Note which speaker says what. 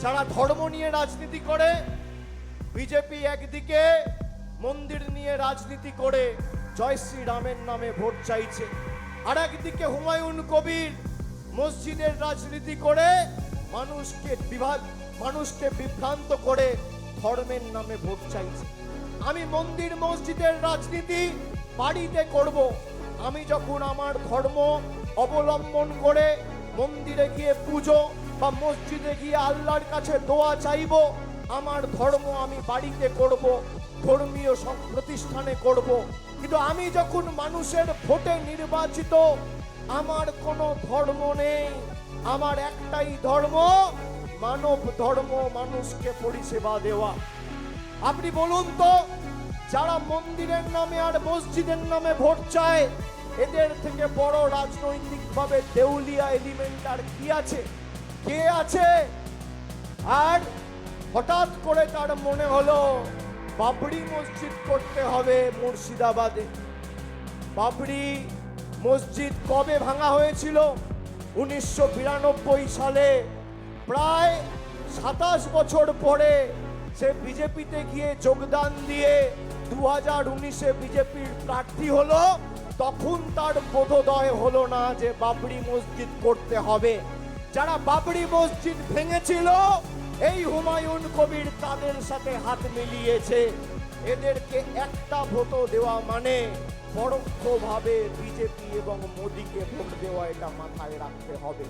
Speaker 1: যারা ধর্ম নিয়ে রাজনীতি করে, বিজেপি একদিকে মন্দির নিয়ে রাজনীতি করে জয় শ্রী রামের নামে ভোট চাইছে, আর একদিকে হুমায়ুন কবির মসজিদের রাজনীতি করে মানুষকে বিভ্রান্ত করে ধর্মের নামে ভোট চাইছে। আমি মন্দির মসজিদের রাজনীতি বাড়িতে করব। আমি যখন আমার ধর্ম অবলম্বন করে মন্দিরে গিয়ে পুজো বা মসজিদে গিয়ে আল্লাহর কাছে দোয়া চাইব, আমার ধর্ম আমি বাড়িতে করব, ধর্মীয় প্রতিষ্ঠানে করব। কিন্তু আমি যখন মানুষের ভোটে নির্বাচিত, আমার কোনো ধর্ম নেই, আমার একটাই ধর্ম, মানব ধর্ম, মানুষকে পরিষেবা দেওয়া। আপনি বলুন তো, যারা মন্দিরের নামে আর মসজিদের নামে ভোট চায়, এদের থেকে বড় রাজনৈতিকভাবে দেউলিয়া এলিমেন্ট আর কি আছে? কে আছে? আর হঠাৎ করে তার মনে হলো বাবরি মসজিদ করতে হবে মুর্শিদাবাদে। বাবরি মসজিদ কবে ভাঙা হয়েছিল? 1992 সালে। প্রায় 27 বছর পরে সে বিজেপিতে গিয়ে যোগদান দিয়ে 2019-এ বিজেপির প্রার্থী হলো। তখন তার বোধোদয় হলো না যে বাবরি মসজিদ করতে হবে। যারা বাবরি মসজিদ ভেঙেছিল, এই হুমায়ুন কবির তাদের সাথে হাত মিলিয়েছে। এদেরকে একটা ভোটও দেওয়া মানে পরোক্ষভাবে বিজেপি এবং মোদিকে ভোট দেওয়া, এটা মাথায় রাখতে হবে।